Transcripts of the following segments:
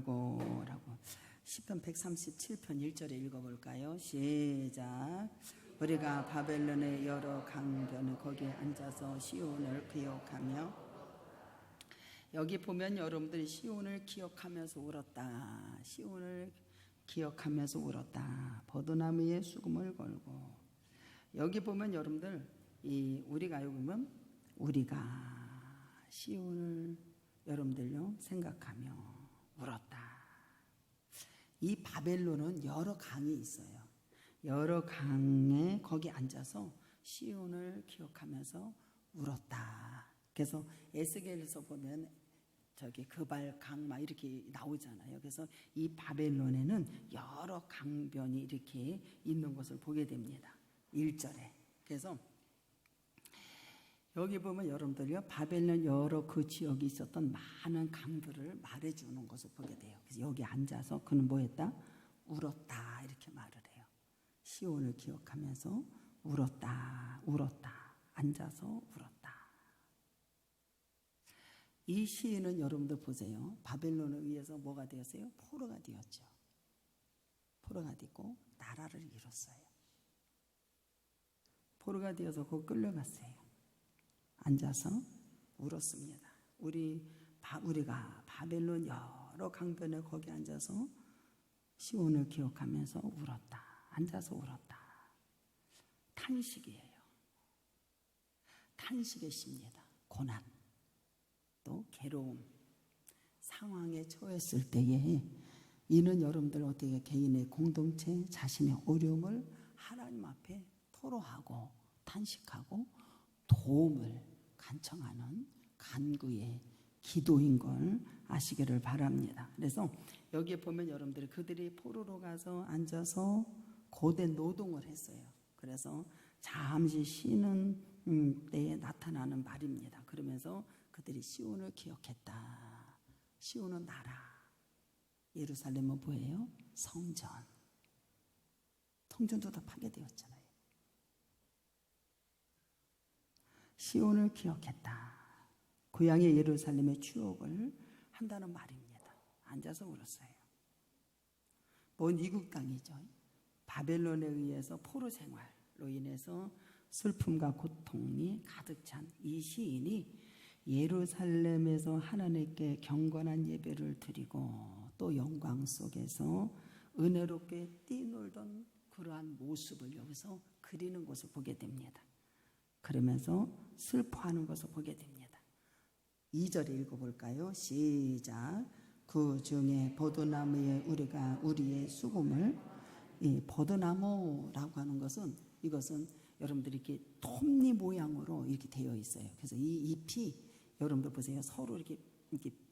걸고라고 시편 137편 1절에 읽어볼까요? 시작. 우리가 바벨론의 여러 강변을 거기에 앉아서 시온을 기억하며, 여기 보면 여러분들이 시온을 기억하면서 울었다. 시온을 기억하면서 울었다. 버드나무에 수금을 걸고. 여기 보면 여러분들 우리가 여기 보면 우리가 시온을 여러분들요 생각하며 울었다. 이 바벨론은 여러 강이 있어요. 여러 강에 거기 앉아서 시온을 기억하면서 울었다. 그래서 에스겔에서 보면 저기 그발 강막 이렇게 나오잖아요. 그래서 이 바벨론에는 여러 강변이 이렇게 있는 것을 보게 됩니다. 1절에. 그래서 여기 보면 여러분들요 바벨론 여러 그 지역에 있었던 많은 강들을 말해주는 것을 보게 돼요. 그래서 여기 앉아서 그는 뭐 했다? 울었다 이렇게 말을 해요. 시온을 기억하면서 울었다 앉아서 울었다. 이 시인은 여러분들 보세요. 바벨론에 의해서 뭐가 되었어요? 포로가 되었죠. 포로가 되고 나라를 잃었어요. 포로가 되어서 곧 끌려갔어요. 앉아서 울었습니다. 우리가 바벨론 여러 강변에 거기 앉아서 시온을 기억하면서 울었다. 앉아서 울었다. 탄식이에요. 탄식의 시입니다. 고난, 또 괴로움, 상황에 처했을 때에 이는 여러분들 어떻게 개인의 공동체 자신의 어려움을 하나님 앞에 토로하고 탄식하고 도움을 간청하는 간구의 기도인 걸 아시기를 바랍니다. 그래서 여기에 보면 여러분들이 그들이 포로로 가서 앉아서 고된 노동을 했어요. 그래서 잠시 쉬는 때에 나타나는 말입니다. 그러면서 그들이 시온을 기억했다. 시온은 나라, 예루살렘은 뭐예요? 성전. 성전도 다 파괴되었잖아요. 시온을 기억했다. 고향의 예루살렘의 추억을 한다는 말입니다. 앉아서 울었어요. 먼 이국 땅이죠. 바벨론에 의해서 포로 생활로 인해서 슬픔과 고통이 가득 찬 이 시인이 예루살렘에서 하나님께 경건한 예배를 드리고 또 영광 속에서 은혜롭게 뛰놀던 그러한 모습을 여기서 그리는 것을 보게 됩니다. 그러면서 슬퍼하는 것을 보게 됩니다. 2절에 읽어볼까요? 시작. 그 중에 버드나무에 우리가 우리의 수금을, 이 버드나무라고 하는 것은 이것은 여러분들이 이렇게 톱니 모양으로 이렇게 되어 있어요. 그래서 이 잎이 여러분들 보세요. 서로 이렇게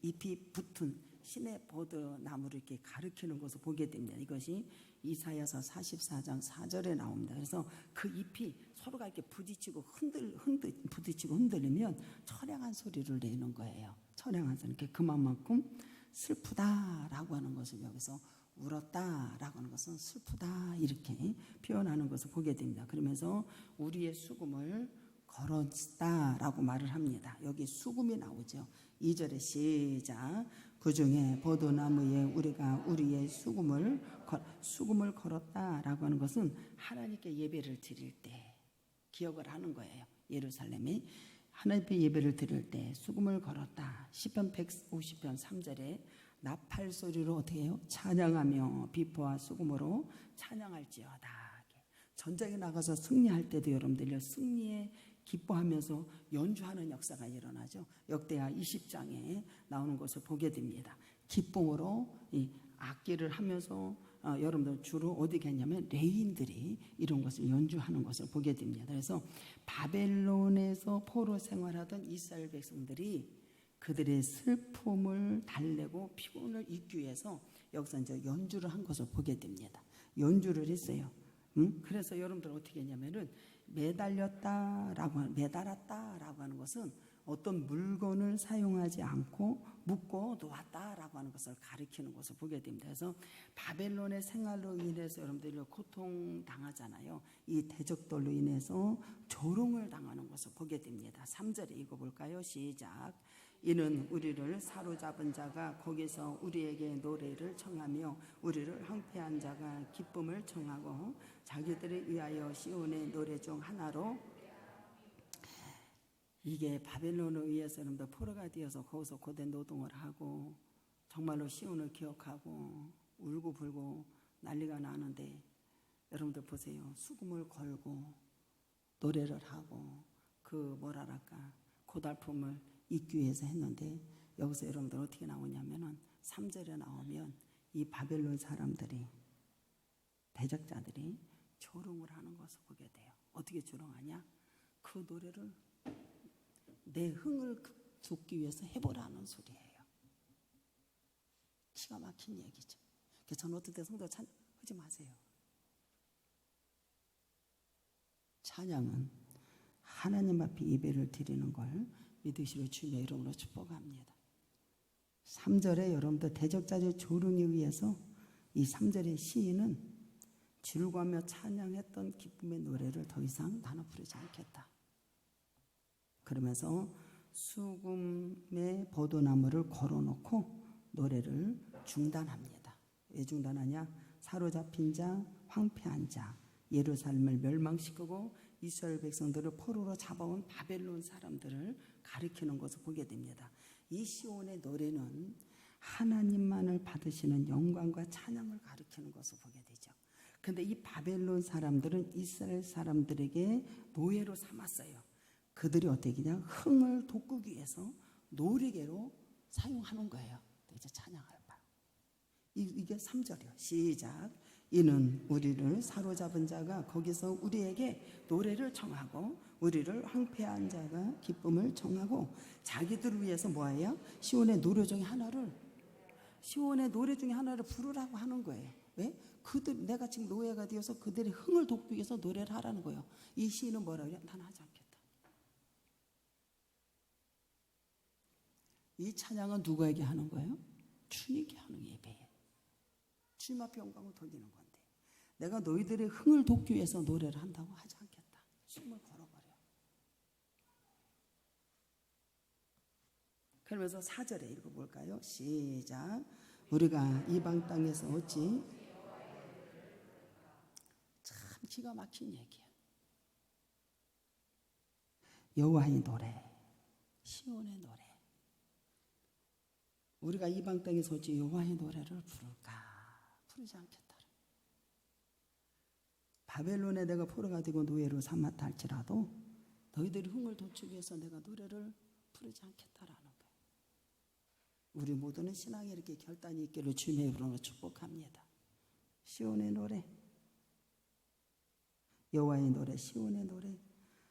잎이 붙은 신의 버드나무를 이렇게 가리키는 것을 보게 됩니다. 이것이 이사야서 44장 4절에 나옵니다. 그래서 그 잎이 서로가 이렇게 부딪히고 흔들리면 처량한 소리를 내는 거예요. 처량한 소리. 그만큼 슬프다라고 하는 것을 여기서 울었다라고 하는 것은 슬프다 이렇게 표현하는 것을 보게 됩니다. 그러면서 우리의 수금을 걸었다라고 말을 합니다. 여기 수금이 나오죠. 2절에 시작. 그 중에 버드나무에 우리가 우리의 수금을 걸었다라고 하는 것은 하나님께 예배를 드릴 때 기억을 하는 거예요. 예루살렘에 하나님께 예배를 드릴 때 수금을 걸었다. 시편 150편 3절에 나팔 소리로 어떻게 해요? 찬양하며 비포와 수금으로 찬양할지어다. 전쟁에 나가서 승리할 때도 여러분들요 승리에 기뻐하면서 연주하는 역사가 일어나죠. 역대하 20장에 나오는 것을 보게 됩니다. 기쁨으로 이 악기를 하면서 여러분들 주로 어디 갔냐면 레인들이 이런 것을 연주하는 것을 보게 됩니다. 그래서 바벨론에서 포로 생활하던 이스라엘 백성들이 그들의 슬픔을 달래고 피곤을 잊기 위해서 여기서 이제 연주를 한 것을 보게 됩니다. 연주를 했어요. 그래서 여러분들 어떻게 했냐면은 매달았다라고 하는 것은 어떤 물건을 사용하지 않고 묶고 놓았다라고 하는 것을 가리키는 것을 보게 됩니다. 그래서 바벨론의 생활로 인해서 여러분들이 고통당하잖아요. 이 대적들로 인해서 조롱을 당하는 것을 보게 됩니다. 3절에 읽어볼까요? 시작. 이는 우리를 사로잡은 자가 거기서 우리에게 노래를 청하며 우리를 황폐한 자가 기쁨을 청하고 자기들을 위하여 시온의 노래 중 하나로. 이게 바벨론에 의해서 여러분들 포로가 되어서 거기서 고된 노동을 하고 정말로 시온을 기억하고 울고불고 난리가 나는데, 여러분들 보세요. 수금을 걸고 노래를 하고 그 뭐랄까 고달픔을 잊기 위해서 했는데, 여기서 여러분들 어떻게 나오냐면은 3절에 나오면 이 바벨론 사람들이, 대적자들이 조롱을 하는 것을 보게 돼요. 어떻게 조롱하냐? 그 노래를 내 흥을 돋기 위해서 해보라는 소리예요. 기가 막힌 얘기죠. 그래서 저는 어떨 때 성도 하지 마세요. 찬양은 하나님 앞에 예배를 드리는 걸 믿으시고 주님의 이름으로 축복합니다. 3절에 여러분들 대적자의 조롱에 의해서 이 3절의 시인은 즐거워하며 찬양했던 기쁨의 노래를 더 이상 나눠 부르지 않겠다. 그러면서 수금의 버도나무를 걸어놓고 노래를 중단합니다. 왜 중단하냐? 사로잡힌 자, 황폐한 자, 예루살렘을 멸망시키고 이스라엘 백성들을 포로로 잡아온 바벨론 사람들을 가리키는 것을 보게 됩니다. 이 시온의 노래는 하나님만을 받으시는 영광과 찬양을 가리키는 것을 보게 되죠. 그런데 이 바벨론 사람들은 이스라엘 사람들에게 노예로 삼았어요. 그들이 어떻게 그냥 흥을 돋구기 위해서 노래개로 사용하는 거예요. 이제 찬양할 바. 이게 3절이요. 시작. 이는 우리를 사로잡은 자가 거기서 우리에게 노래를 청하고 우리를 황폐한 자가 기쁨을 청하고 자기들을 위해서 뭐예요? 시온의 노래 중에 하나를 부르라고 하는 거예요. 왜? 내가 지금 노예가 되어서 그들의 흥을 돋기 위해서 노래를 하라는 거예요. 이 시인은 뭐라고 해요? 나는 하지 않겠다. 이 찬양은 누구에게 하는 거예요? 주님께 하는 예배예요. 주님 앞에 영광을 돌리는 건데, 내가 너희들의 흥을 돋기 위해서 노래를 한다고 하지 않겠다. 숨을 걸어버려. 그러면서 4절에 읽어볼까요? 시작. 우리가 이방 땅에서 어찌. 참 기가 막힌 얘기야. 여호와의 노래, 시온의 노래. 우리가 이방 땅에서 어찌 여호와의 노래를 부를까? 부르지 않겠다. 바벨론에 내가 포로가 되고 노예로 삼았다 할지라도 너희들이 흥을 돋추기 위해서 내가 노래를 부르지 않겠다라는 거예요. 우리 모두는 신앙에 이렇게 결단이 있기를 주님의 이름으로 축복합니다. 시온의 노래, 여호와의 노래, 시온의 노래,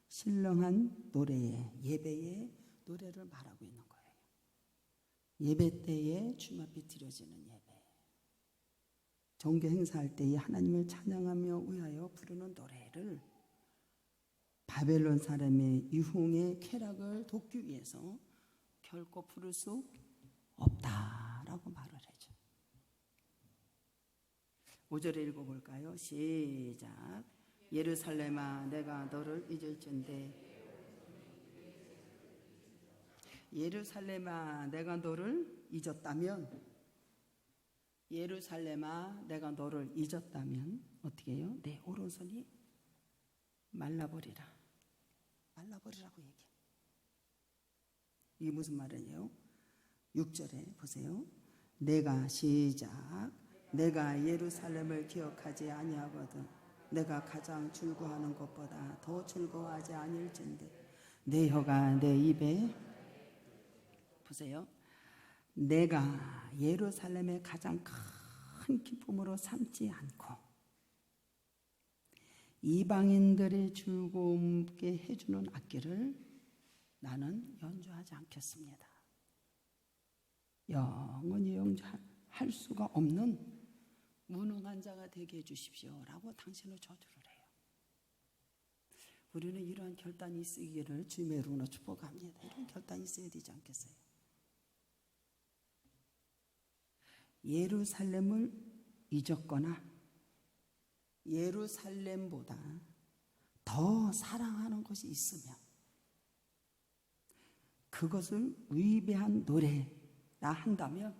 신령한 노래의 예배의 노래를 말하고 있는 거예요. 예배 때에 주님 앞에 드려지는 예배, 종교 행사할 때에 하나님을 찬양하며 위하여 부르는 노래를 바벨론 사람의 유흥의 쾌락을 돕기 위해서 결코 부를 수 없다라고 말을 해줘. 5절에 읽어볼까요? 시작. 예루살렘아 내가 너를 잊을진대. 예루살렘아 내가 너를 잊었다면, 예루살렘아 내가 너를 잊었다면 어떻게 해요? 내 오른손이 말라버리라. 말라버리라고 얘기해. 이게 무슨 말이에요? 6절에 보세요. 내가 시작. 내가 예루살렘을 기억하지 아니하거든 내가 가장 즐거워하는 것보다 더 즐거워하지 아닐진대. 내 혀가 내 입에, 보세요. 내가 예루살렘의 가장 큰 기쁨으로 삼지 않고 이방인들의 즐거움게 해주는 악기를 나는 연주하지 않겠습니다. 영원히 연주할 수가 없는 무능한 자가 되게 해주십시오라고 당신을 저주를 해요. 우리는 이러한 결단이 있기를 주님의 이름으로 축복합니다. 이런 결단이 있어야 되지 않겠어요? 예루살렘을 잊었거나 예루살렘보다 더 사랑하는 것이 있으면 그것을 위배한 노래라 한다면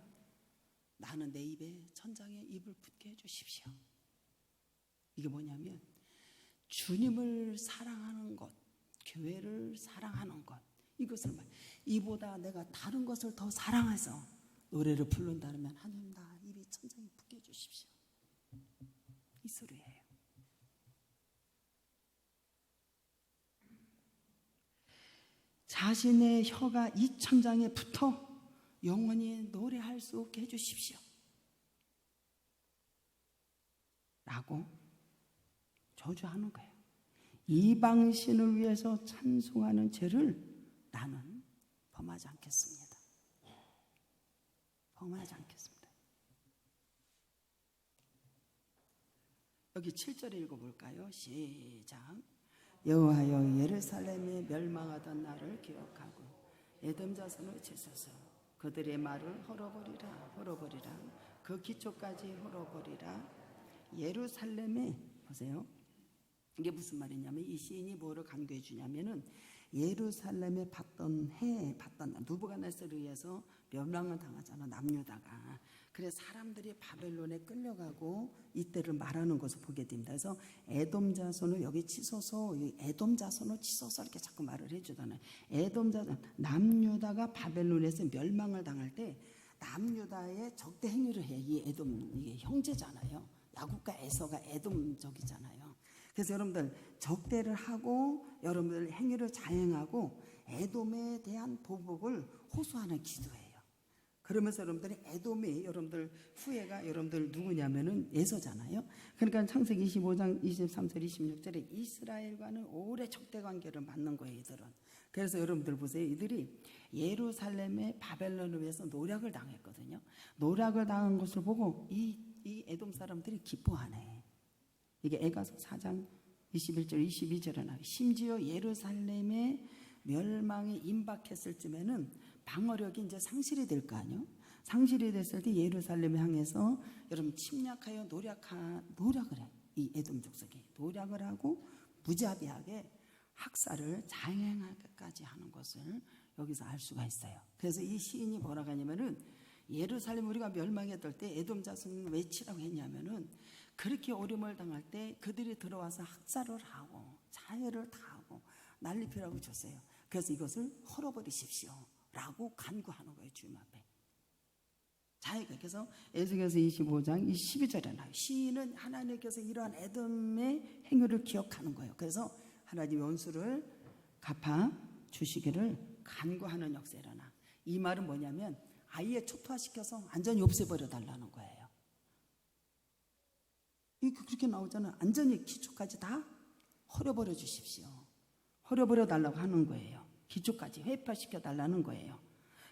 나는 내 입에 천장에 입을 붙게 해주십시오. 이게 뭐냐면 주님을 사랑하는 것, 교회를 사랑하는 것, 이것을 이보다 내가 다른 것을 더 사랑해서 노래를 부른다면 하나님 나 입에 천장에 붙게 해주십시오. 이 소리예요. 자신의 혀가 이 천장에 붙어 영원히 노래할 수 없게 해주십시오 라고 저주하는 거예요. 이방신을 위해서 찬송하는 죄를 나는 범하지 않겠습니다. 범하지 않겠습니다. 여기 7절에 읽어볼까요? 시작. 여호와여 예루살렘에 멸망하던 날을 기억하고 에돔 자손을 치소서. 그들의 말을 헐어버리라. 그 기초까지 헐어버리라. 예루살렘에 보세요. 이게 무슨 말이냐면 이 시인이 뭐를 간구해 주냐면은 예루살렘에 받던 누부갓네살에 의해서 멸망을 당하잖아, 남유다가. 그래서 사람들이 바벨론에 끌려가고 이때를 말하는 것을 보게 됩니다. 그래서 에돔 자손을 여기 치소서, 에돔 자손을 치소서 이렇게 자꾸 말을 해주잖아요. 에돔 자손, 남유다가 바벨론에서 멸망을 당할 때 남유다의 적대 행위를 해. 이 에돔, 이게 형제잖아요. 야곱과 에서가 에돔족이잖아요. 그래서 여러분들 적대를 하고 여러분들 행위를 자행하고 에돔에 대한 보복을 호소하는 기도예요. 그러면서 여러분들이 에돔이 여러분들 후예가 여러분들 누구냐면은 에서잖아요. 그러니까 창세기 25장 23절 26절에 이스라엘과는 오래 적대 관계를 맺는 거예요, 이들은. 그래서 여러분들 보세요. 이들이 예루살렘의 바벨론을 위해서 노략을 당했거든요. 노략을 당한 것을 보고 이 에돔 사람들이 기뻐하네. 이게 에가서 4장 21절 22절에 나와요. 심지어 예루살렘의 멸망이 임박했을 쯤에는 방어력이 이제 상실이 될 거 아니에요. 상실이 됐을 때 예루살렘을 향해서 여러분 침략하여 노략을 해. 이 에돔 족속이 노략을 하고 무자비하게 학살을 자행하기까지 하는 것을 여기서 알 수가 있어요. 그래서 이 시인이 뭐라고 하냐면은 예루살렘 우리가 멸망했을 때 에돔 자손은 왜 치라고 했냐면은 그렇게 어려움을 당할 때 그들이 들어와서 학살을 하고 자해를 당하고 난리피라고 줬어요. 그래서 이것을 헐어버리십시오 라고 간구하는 거예요, 주님 앞에. 자해가. 그래서 에스겔서 25장 12절에 나와요. 시인은 하나님께서 이러한 에돔의 행위를 기억하는 거예요. 그래서 하나님 원수를 갚아 주시기를 간구하는 역사에 일어나. 이 말은 뭐냐면 아예 초토화시켜서 완전히 없애버려 달라는 거예요. 그렇게 나오잖아요. 완전히 기초까지 다 헐어버려 주십시오. 헐어버려 달라고 하는 거예요. 기초까지 회파시켜 달라는 거예요.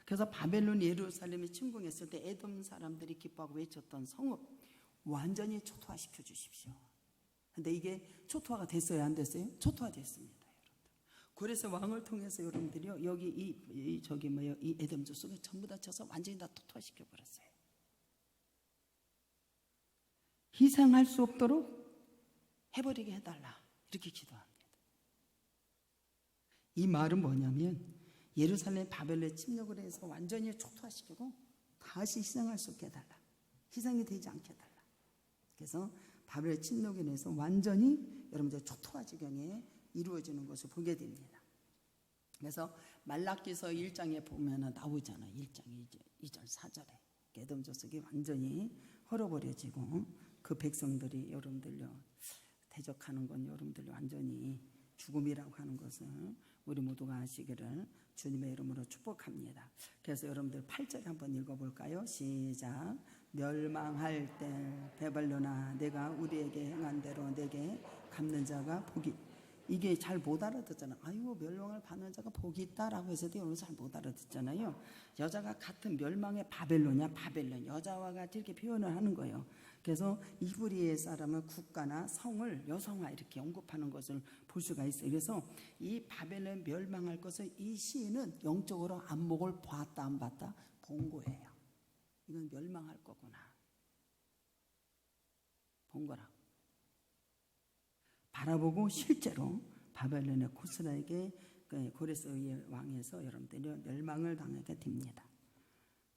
그래서 바벨론 예루살렘에 침공했을 때 에돔 사람들이 기뻐하고 외쳤던 성읍 완전히 초토화시켜 주십시오. 근데 이게 초토화가 됐어요, 안 됐어요? 초토화됐습니다, 여러분들. 그래서 왕을 통해서 여러분들이요 여기 이 에돔 족속을 전부 다 쳐서 완전히 다 토토화시켜 버렸어요. 희생할 수 없도록 해버리게 해달라 이렇게 기도합니다. 이 말은 뭐냐면 예루살렘 바벨론에 침략을 해서 완전히 초토화시키고 다시 희생할 수 없게 해달라. 희생이 되지 않게 해달라. 그래서 바벨론 침략에 의해서 완전히 여러분들 초토화 지경에 이루어지는 것을 보게 됩니다. 그래서 말라기서 1장에 보면 나오잖아요. 1장 2절 4절에 에돔 족속이 완전히 헐어버려지고 그 백성들이 여러분들요 대적하는 건 여러분들이 완전히 죽음이라고 하는 것을 우리 모두가 아시기를 주님의 이름으로 축복합니다. 그래서 여러분들 8절 한번 읽어볼까요? 시작. 멸망할 때 바벨론아 내가 우리에게 행한 대로 내게 갚는 자가 복이. 이게 잘 못 알아듣잖아요. 아이고 멸망을 받는 자가 복이 있다라고 해서도 여러분 잘 못 알아듣잖아요. 여자가 같은 멸망의 바벨론이야. 바벨론 여자와 같이 이렇게 표현을 하는 거예요. 그래서 이브리의 사람은 국가나 성을 여성화 이렇게 언급하는 것을 볼 수가 있어요. 그래서 이 바벨론 멸망할 것을 이 시인은 영적으로 안목을 봤다 안 봤다 본 거예요. 이건 멸망할 거구나 본 거라고. 바라보고 실제로 바벨론의 고스라에게 고레스의 왕에서 여러분들이 멸망을 당하게 됩니다.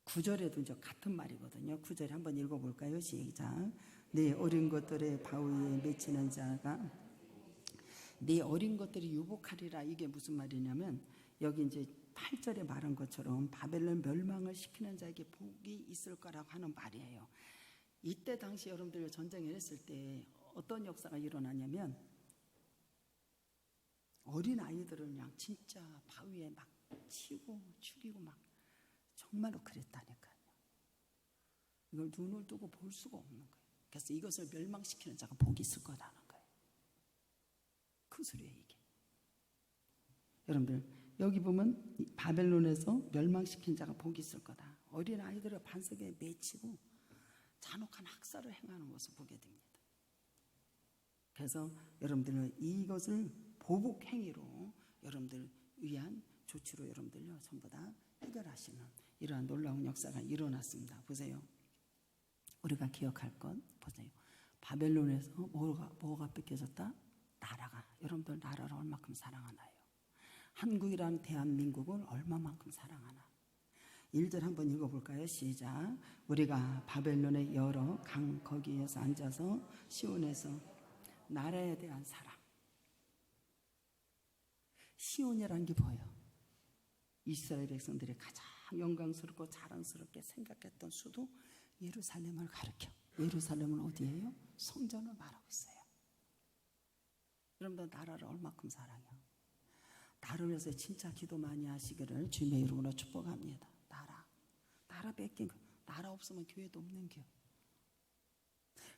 9절에도 이제 같은 말이거든요. 9절 한번 읽어볼까요? 시작. 네 어린 것들의 바위에 맺히는 자가 네 어린 것들이 유복하리라. 이게 무슨 말이냐면 여기 이제 8절에 말한 것처럼 바벨론 멸망을 시키는 자에게 복이 있을 거라고 하는 말이에요. 이때 당시 여러분들 전쟁을 했을 때 어떤 역사가 일어나냐면 어린 아이들을 그냥 진짜 바위에 막 치고 죽이고 막 정말로 그랬다니까요. 이걸 눈을 뜨고 볼 수가 없는 거예요. 그래서 이것을 멸망시키는 자가 복이 있을 거라는 거예요. 큰 소리예요 이게. 여러분들 여기 보면 바벨론에서 멸망시킨 자가 복이 있을 거다. 어린 아이들을 반석에 맺히고 잔혹한 학살을 행하는 것을 보게 됩니다. 그래서 여러분들은 이것을 보복 행위로 여러분들 위한 조치로 여러분들요 전부 다 해결하시는 이러한 놀라운 역사가 일어났습니다. 보세요. 우리가 기억할 것 보세요. 바벨론에서 뭐가 뺏겨졌다? 나라가. 여러분들 나라를 얼마큼 사랑하나요? 한국이라는 대한민국을 얼마만큼 사랑하나? 1절 한번 읽어볼까요? 시작. 우리가 바벨론의 여러 강 거기에서 앉아서 시온에서 나라에 대한 사랑. 시온이라는 게 뭐예요? 이스라엘 백성들이 가장 영광스럽고 자랑스럽게 생각했던 수도 예루살렘을 가리켜. 예루살렘은 어디예요? 성전을 말하고 있어요. 여러분들 나라를 얼마큼 사랑해요? 나를 위해서 진짜 기도 많이 하시기를 주님의 이름으로 축복합니다. 나라 뺏긴 거. 나라 없으면 교회도 없는 겨.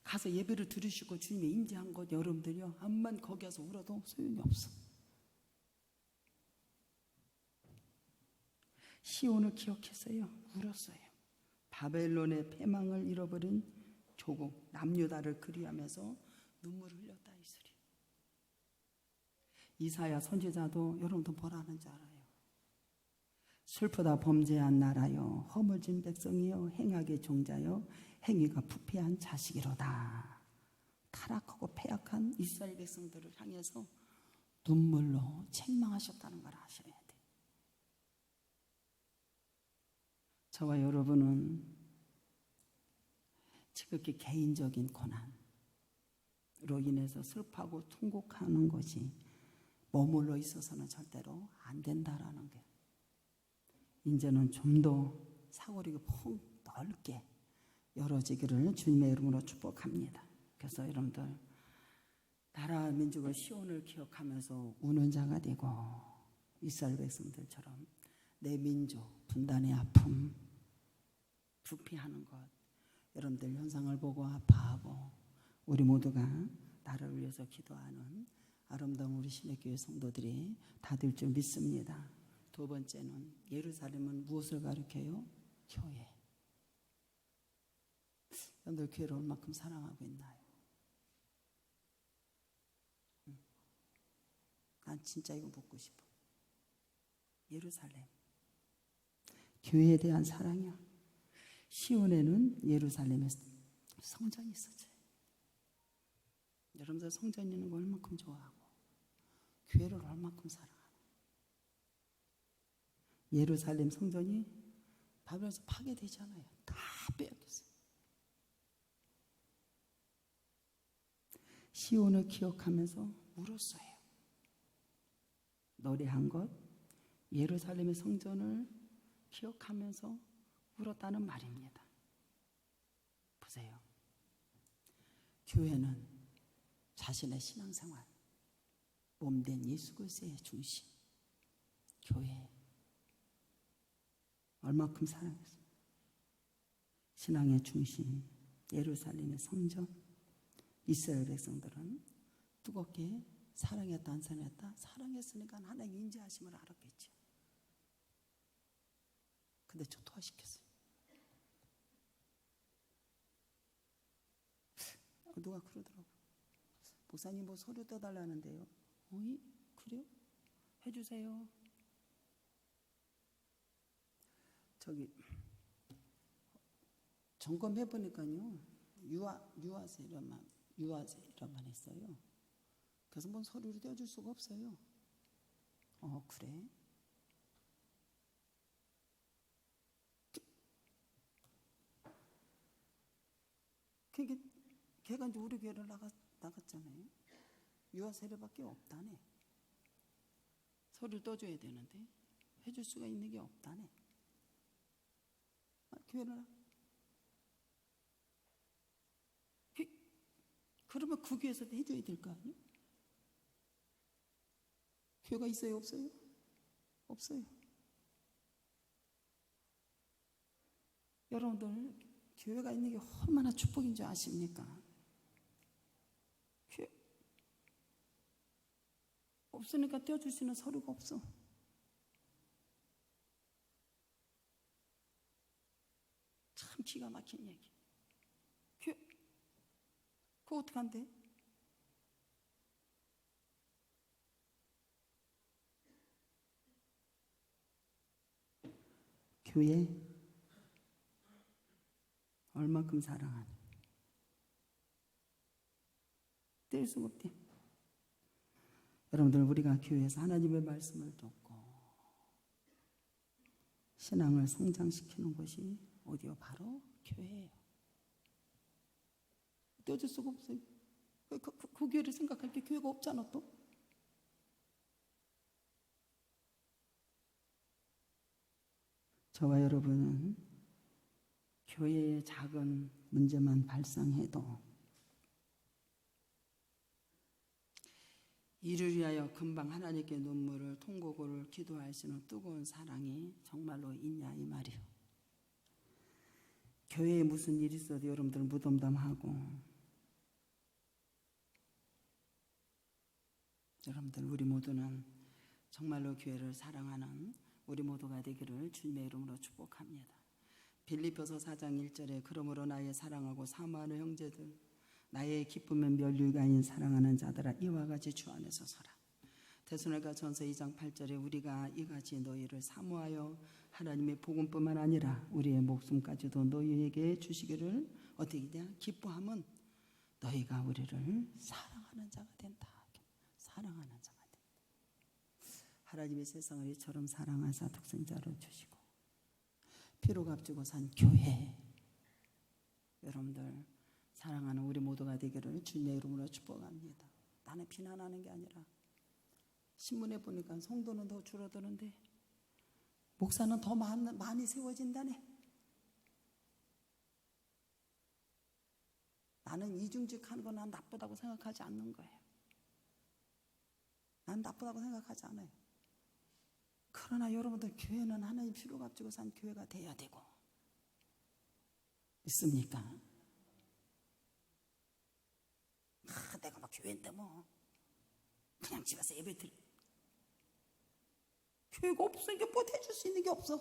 가서 예배를 들으시고 주님의 인지한 것 여러분들이요 암만 거기 가서 울어도 소용이 없어. 시온을 기억했어요. 울었어요. 바벨론의 패망을 잃어버린 조국 남유다를 그리하면서 눈물을 흘렸다 이 소리. 이사야 선지자도 여러분도 뭐라는 줄 알아요? 슬프다 범죄한 나라여 허물진 백성이여 행악의 종자여 행위가 부패한 자식이로다. 타락하고 패악한 이스라엘 백성들을 향해서 눈물로 책망하셨다는 걸 아셔야 돼. 저와 여러분은 지극히 개인적인 고난으로 인해서 슬퍼하고 통곡하는 것이 머물러 있어서는 절대로 안 된다라는 게 이제는 좀 더 사고리가 폭 넓게 열어지기를 주님의 이름으로 축복합니다. 그래서 여러분들 나라 민족의 시온을 기억하면서 우는 자가 되고 이스라엘 백성들처럼 내 민족 분단의 아픔 부패하는 것 여러분들 현상을 보고 아파하고 우리 모두가 나라를 위해서 기도하는 아름다운 우리 신약교회 성도들이 다 될 줄 믿습니다. 두 번째는 예루살렘은 무엇을 가리켜요? 교회. 여러분들 교회를 얼마큼 사랑하고 있나요? 난 진짜 이거 묻고 싶어. 예루살렘. 교회에 대한 사랑이야. 시온에는 예루살렘에 성전이 있었어요. 여러분들 성전 있는 거 얼마큼 좋아하고 교회를 얼마큼 사랑하나. 예루살렘 성전이 바벨론에서 파괴되잖아요. 다 빼앗겼어요. 시온을 기억하면서 울었어요. 노래한 것 예루살렘의 성전을 기억하면서 울었다는 말입니다. 보세요. 교회는 자신의 신앙생활 몸된 예수 그리스도의 중심 교회 얼마큼 사랑했어요. 신앙의 중심 예루살렘의 성전 이스라엘 백성들은 뜨겁게 사랑했다 안 사랑했다? 사랑했으니까 하나님 인지하심을 알았겠죠. 근데 초토화시켰어요. 누가 그러더라고. 목사님 뭐 서류 떠달라는데요. 어이? 그래요? 해주세요. 저기 점검해보니까요. 유아세라만 했어요. 그래서 뭔 서류를 떼어줄 수가 없어요. 그래. 그게 걔가 이제 우리 교회를 나갔잖아요. 유아 세례밖에 없다네. 서류를 떠줘야 되는데 해줄 수가 있는 게 없다네. 교회를 그러면 그 교회에서도 해줘야 될 거 아니에요? 교회가 있어요, 없어요? 없어요. 여러분들 교회가 있는 게 얼마나 축복인 줄 아십니까? 교회 없으니까 떼어줄 수 있는 서류가 없어. 참 기가 막힌 얘기. 교회 그거 어떡한데? 교회 얼만큼 사랑하냐? 뗄 수가 없대. 여러분들 우리가 교회에서 하나님의 말씀을 듣고 신앙을 성장시키는 곳이 어디요? 바로 교회예요. 떼어줄 수가 없어요. 그 교회를 생각할 게 교회가 없잖아 또. 저와 여러분은 교회의 작은 문제만 발생해도 이를 위하여 금방 하나님께 눈물을 통곡을 기도하시는 뜨거운 사랑이 정말로 있냐 이 말이요. 교회에 무슨 일이 있어도 여러분들 무덤덤하고 여러분들 우리 모두는 정말로 교회를 사랑하는 우리 모두가 되기를 주님의 이름으로 축복합니다. 빌립보서 4장 1절에 그러므로 나의 사랑하고 사모하는 형제들 나의 기쁨은 면류관인 사랑하는 자들아 이와 같이 주 안에서 서라. 데살로니가 전서 2장 8절에 우리가 이같이 너희를 사모하여 하나님의 복음뿐만 아니라 우리의 목숨까지도 너희에게 주시기를 어떻게 돼야 기뻐함은 너희가 우리를 사랑하는 자가 된다. 사랑하는 자가 된다. 하나님의 세상을 이처럼 사랑하사 독생자를 주시고 피로 값주고 산 교회 여러분들 사랑하는 우리 모두가 되기를 주님의 이름으로 축복합니다. 나는 비난하는 게 아니라 신문에 보니까 성도는 더 줄어드는데 목사는 더 많이 세워진다네. 나는 이중직하는 건 난 나쁘다고 생각하지 않는 거예요. 난 나쁘다고 생각하지 않아요. 그러나 여러분들 교회는 하나님 피로 값주고 산 교회가 돼야 되고 있습니까? 내가 막 교회인데 뭐 그냥 집에서 예배 드려. 교회가 없으니까 뭐 해줄 수 있는 게 없어.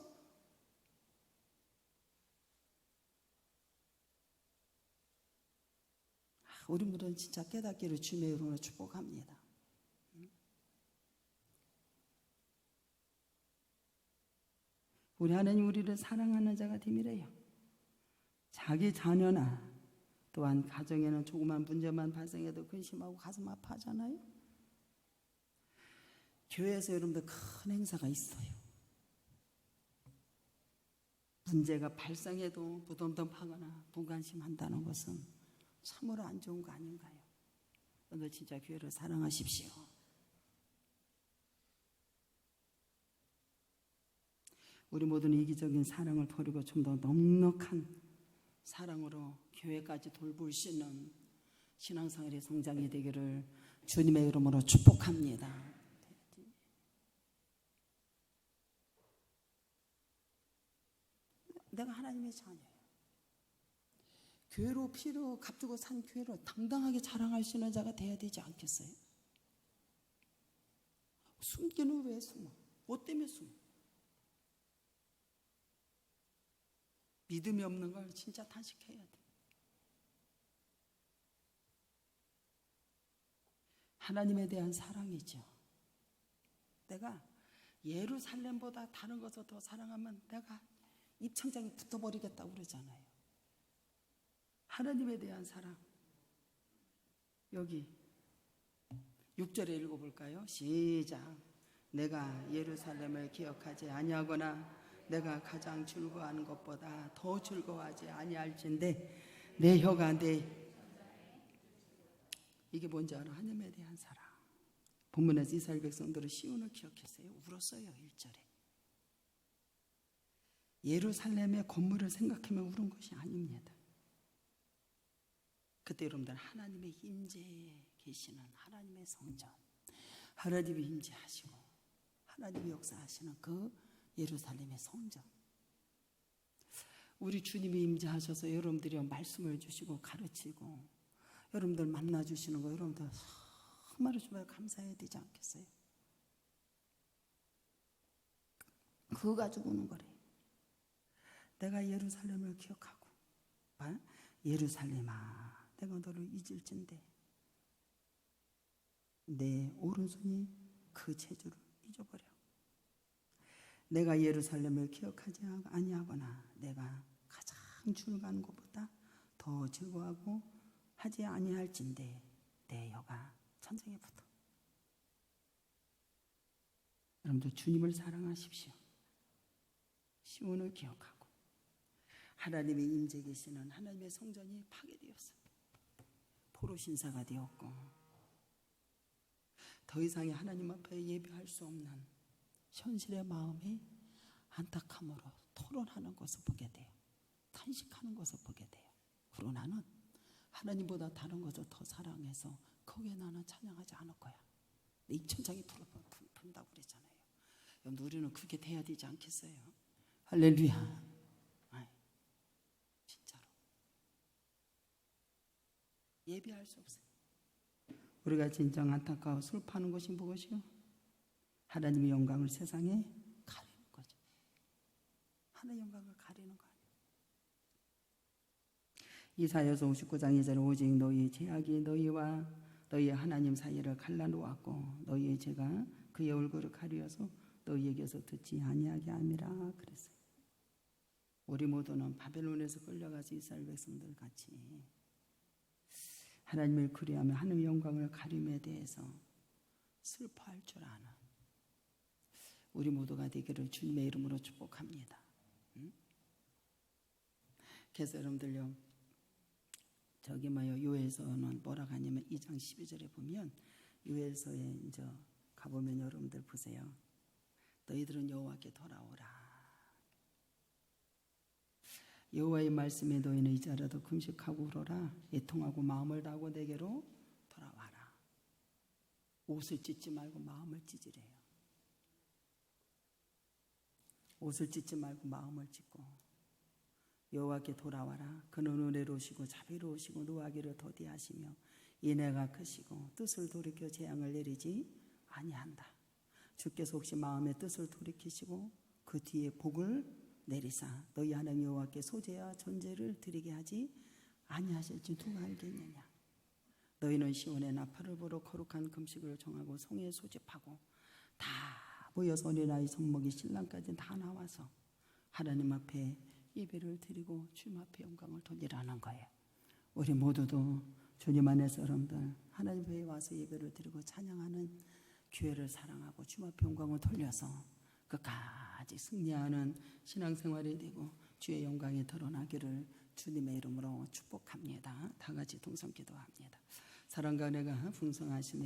우리 모두는 진짜 깨닫기를 주님의 이름으로 축복합니다. 우리 하나님 우리를 사랑하는 자가 됨이래요. 자기 자녀나 또한 가정에는 조그만 문제만 발생해도 근심하고 가슴 아파하잖아요. 교회에서 여러분들 큰 행사가 있어요. 문제가 발생해도 무덤덤하거나 무관심한다는 것은 참으로 안 좋은 거 아닌가요? 오늘 진짜 교회를 사랑하십시오. 우리 모두는 이기적인 사랑을 버리고 좀 더 넉넉한 사랑으로 교회까지 돌볼 수 있는 신앙생활의 성장이 되기를 주님의 이름으로 축복합니다. 내가 하나님의 자녀예요. 교회로 피로 값주고 산 교회로 당당하게 자랑할 수 있는 자가 돼야 되지 않겠어요? 숨기는 왜 숨어? 뭐 때문에 숨어? 믿음이 없는 걸 진짜 탄식해야 돼. 하나님에 대한 사랑이죠. 내가 예루살렘보다 다른 것을 더 사랑하면 내가 입천장에 붙어버리겠다고 그러잖아요. 하나님에 대한 사랑. 여기 6절에 읽어볼까요? 시작. 내가 예루살렘을 기억하지 아니하거나 내가 가장 즐거워하는 것보다 더 즐거워하지 아니할진대 내 혀가 내 이게 뭔지 알아? 하나님에 대한 사랑. 본문에서 이스라엘 백성들은 시온을 기억했어요. 울었어요. 1절에. 예루살렘의 건물을 생각하며 울은 것이 아닙니다. 그때 여러분들 하나님의 임재에 계시는 하나님의 성전, 하나님이 임재하시고 하나님이 역사하시는 그 예루살렘의 성전, 우리 주님이 임재하셔서 여러분들이 말씀을 주시고 가르치고 여러분들 만나주시는 거 여러분들 정말 정말 감사해야 되지 않겠어요? 그거 가지고 오는 거래. 내가 예루살렘을 기억하고 예루살렘아 내가 너를 잊을진데 내 오른손이 그 재주를 잊어버려. 내가 예루살렘을 기억하지 아니하거나 내가 가장 즐거운 것보다 더 즐거워하고 하지 아니할진대 내 혀가 천장에 붙어. 여러분들 주님을 사랑하십시오. 시온을 기억하고 하나님의 임재 계시는 하나님의 성전이 파괴되었어요. 포로 신사가 되었고 더 이상의 하나님 앞에 예배할 수 없는 현실의 마음이 안타까움으로 토론하는 것을 보게 돼요. 탄식하는 것을 보게 돼요. 그러나 나는 하나님보다 다른 것을 더 사랑해서 거기에 나는 찬양하지 않을 거야. 이 천장이 분다고 그랬잖아요. 여러분 우리는 그게 돼야 되지 않겠어요? 할렐루야. 아이, 진짜로 예배할 수 없어요. 우리가 진정 안타까워 슬퍼하는 것이 무엇이요? 하나님의 영광을 세상에 가리는 거죠. 하나님의 영광을 가리는 거 아니에요. 이사야서 59장 2절 오직 너희 죄악이 너희와 너희 하나님 사이를 갈라놓았고 너희의 죄가 그의 얼굴을 가리어서 너희에게서 듣지 아니하게 함이라 그랬어요. 우리 모두는 바벨론에서 끌려가서 이스라엘 백성들 같이 하나님을 그리하며 하나님의 영광을 가림에 대해서 슬퍼할 줄 아는 우리 모두가 되기를 주님의 이름으로 축복합니다. 그래서 여러분들요 저기 요에서는 뭐라고 하냐면 2장 12절에 보면 요에서에 이제 가보면 여러분들 보세요. 너희들은 여호와께 돌아오라. 여호와의 말씀에 너희는 이제라도 금식하고 울어라. 애통하고 마음을 다하고 내게로 돌아와라. 옷을 찢지 말고 마음을 찢으래요. 옷을 찢지 말고 마음을 찢고 여호와께 돌아와라. 그는 은혜로우시고 자비로우시고 노하기를 더디하시며 인애가 크시고 뜻을 돌이켜 재앙을 내리지 아니한다. 주께서 혹시 마음의 뜻을 돌이키시고 그 뒤에 복을 내리사 너희 하나님 여호와께 소제와 전제를 드리게 하지 아니하실지 누가 알겠느냐. 너희는 시온의 나팔을 불어 거룩한 금식을 정하고 성에 소집하고 다 모여서 어린아이 손목이 신랑까지 다 나와서 하나님 앞에 예배를 드리고 주님 앞에 영광을 돌리라는 거예요. 우리 모두도 주님 안에서 여러분들 하나님 앞에 와서 예배를 드리고 찬양하는 교회를 사랑하고 주님 앞에 영광을 돌려서 끝까지 승리하는 신앙생활이 되고 주의 영광이 드러나기를 주님의 이름으로 축복합니다. 다 같이 동성 기도합니다. 사랑과 은혜가 풍성하시며